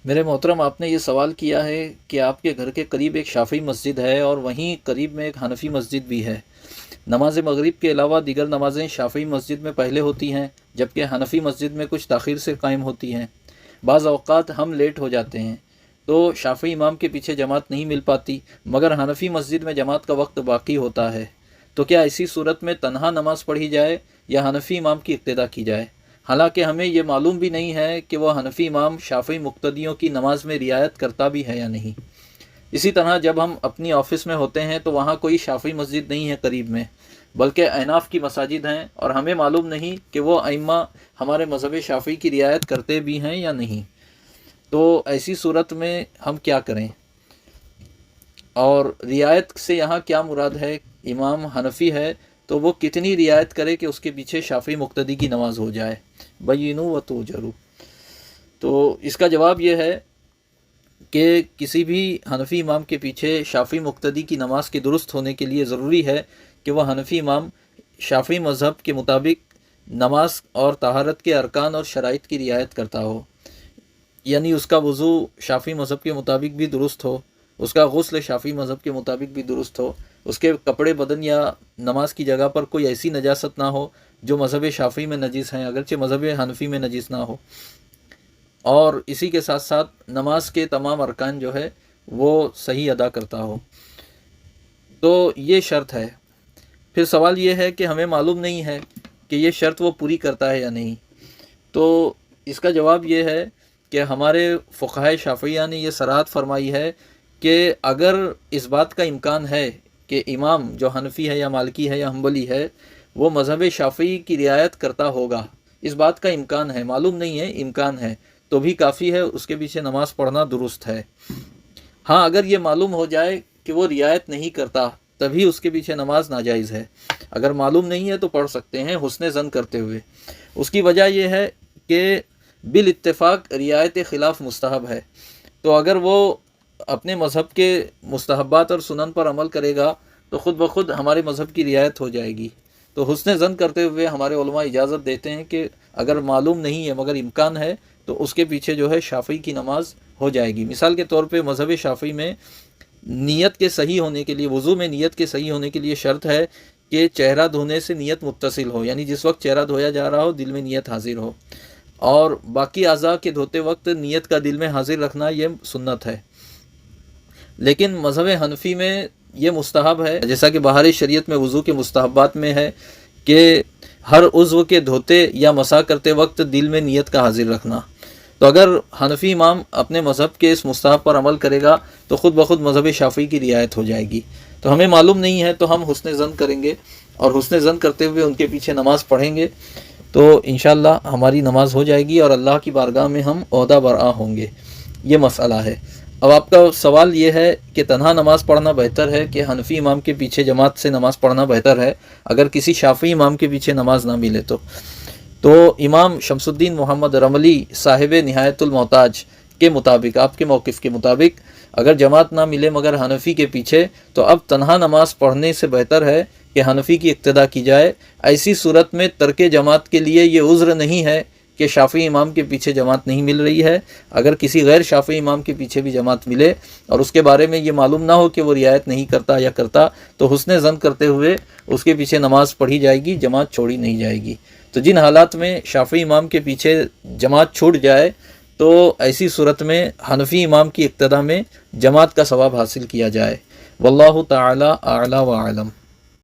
میرے محترم، آپ نے یہ سوال کیا ہے کہ آپ کے گھر کے قریب ایک شافعی مسجد ہے اور وہیں قریب میں ایک حنفی مسجد بھی ہے۔ نماز مغرب کے علاوہ دیگر نمازیں شافعی مسجد میں پہلے ہوتی ہیں، جبکہ حنفی مسجد میں کچھ تاخیر سے قائم ہوتی ہیں۔ بعض اوقات ہم لیٹ ہو جاتے ہیں تو شافعی امام کے پیچھے جماعت نہیں مل پاتی، مگر حنفی مسجد میں جماعت کا وقت باقی ہوتا ہے۔ تو کیا ایسی صورت میں تنہا نماز پڑھی جائے یا حنفی امام کی اقتداء کی جائے؟ حالانکہ ہمیں یہ معلوم بھی نہیں ہے کہ وہ حنفی امام شافعی مقتدیوں کی نماز میں رعایت کرتا بھی ہے یا نہیں۔ اسی طرح جب ہم اپنی آفس میں ہوتے ہیں تو وہاں کوئی شافعی مسجد نہیں ہے قریب میں، بلکہ احناف کی مساجد ہیں، اور ہمیں معلوم نہیں کہ وہ ائمہ ہمارے مذہب شافعی کی رعایت کرتے بھی ہیں یا نہیں۔ تو ایسی صورت میں ہم کیا کریں؟ اور رعایت سے یہاں کیا مراد ہے؟ امام حنفی ہے تو وہ کتنی رعایت کرے کہ اس کے پیچھے شافعی مقتدی کی نماز ہو جائے؟ بینوا و توجروا۔ تو اس کا جواب یہ ہے کہ کسی بھی حنفی امام کے پیچھے شافعی مقتدی کی نماز کے درست ہونے کے لیے ضروری ہے کہ وہ حنفی امام شافعی مذہب کے مطابق نماز اور طہارت کے ارکان اور شرائط کی رعایت کرتا ہو، یعنی اس کا وضو شافعی مذہب کے مطابق بھی درست ہو، اس کا غسل شافعی مذہب کے مطابق بھی درست ہو، اس کے کپڑے بدن یا نماز کی جگہ پر کوئی ایسی نجاست نہ ہو جو مذہب شافعی میں نجس ہیں اگرچہ مذہب حنفی میں نجس نہ ہو، اور اسی کے ساتھ ساتھ نماز کے تمام ارکان جو ہے وہ صحیح ادا کرتا ہو۔ تو یہ شرط ہے۔ پھر سوال یہ ہے کہ ہمیں معلوم نہیں ہے کہ یہ شرط وہ پوری کرتا ہے یا نہیں۔ تو اس کا جواب یہ ہے کہ ہمارے فقہائے شافعیہ نے یہ صراحت فرمائی ہے کہ اگر اس بات کا امکان ہے کہ امام جو حنفی ہے یا مالکی ہے یا حنبلی ہے وہ مذہب شافعی کی رعایت کرتا ہوگا، اس بات کا امکان ہے، معلوم نہیں ہے، امکان ہے، تو بھی کافی ہے، اس کے پیچھے نماز پڑھنا درست ہے۔ ہاں، اگر یہ معلوم ہو جائے کہ وہ رعایت نہیں کرتا تبھی اس کے پیچھے نماز ناجائز ہے۔ اگر معلوم نہیں ہے تو پڑھ سکتے ہیں حسن ظن کرتے ہوئے۔ اس کی وجہ یہ ہے کہ بالاتفاق رعایت خلاف مستحب ہے، تو اگر وہ اپنے مذہب کے مستحبات اور سنن پر عمل کرے گا تو خود بخود ہمارے مذہب کی رعایت ہو جائے گی۔ تو حسن ظن کرتے ہوئے ہمارے علماء اجازت دیتے ہیں کہ اگر معلوم نہیں ہے مگر امکان ہے تو اس کے پیچھے جو ہے شافعی کی نماز ہو جائے گی۔ مثال کے طور پہ مذہب شافعی میں نیت کے صحیح ہونے کے لیے، وضو میں نیت کے صحیح ہونے کے لیے شرط ہے کہ چہرہ دھونے سے نیت متصل ہو، یعنی جس وقت چہرہ دھویا جا رہا ہو دل میں نیت حاضر ہو، اور باقی اعضاء کے دھوتے وقت نیت کا دل میں حاضر رکھنا یہ سنت ہے۔ لیکن مذہب حنفی میں یہ مستحب ہے، جیسا کہ بہار شریعت میں وضو کے مستحبات میں ہے کہ ہر عضو کے دھوتے یا مسح کرتے وقت دل میں نیت کا حاضر رکھنا۔ تو اگر حنفی امام اپنے مذہب کے اس مستحب پر عمل کرے گا تو خود بخود مذہب شافعی کی رعایت ہو جائے گی۔ تو ہمیں معلوم نہیں ہے تو ہم حسن ظن کریں گے اور حسن ظن کرتے ہوئے ان کے پیچھے نماز پڑھیں گے، تو انشاءاللہ ہماری نماز ہو جائے گی اور اللہ کی بارگاہ میں ہم عہدہ برآ ہوں گے۔ یہ مسئلہ ہے۔ اب آپ کا سوال یہ ہے کہ تنہا نماز پڑھنا بہتر ہے کہ حنفی امام کے پیچھے جماعت سے نماز پڑھنا بہتر ہے اگر کسی شافعی امام کے پیچھے نماز نہ ملے تو امام شمس الدین محمد رملی صاحب نہایت المحتاج کے مطابق، آپ کے موقف کے مطابق، اگر جماعت نہ ملے مگر حنفی کے پیچھے تو اب تنہا نماز پڑھنے سے بہتر ہے کہ حنفی کی اقتداء کی جائے۔ ایسی صورت میں ترک جماعت کے لیے یہ عذر نہیں ہے کہ شافعی امام کے پیچھے جماعت نہیں مل رہی ہے۔ اگر کسی غیر شافعی امام کے پیچھے بھی جماعت ملے اور اس کے بارے میں یہ معلوم نہ ہو کہ وہ رعایت نہیں کرتا یا کرتا، تو حسن ظن کرتے ہوئے اس کے پیچھے نماز پڑھی جائے گی، جماعت چھوڑی نہیں جائے گی۔ تو جن حالات میں شافعی امام کے پیچھے جماعت چھوٹ جائے تو ایسی صورت میں حنفی امام کی اقتداء میں جماعت کا ثواب حاصل کیا جائے۔ واللہ تعالی اعلی و اعلم۔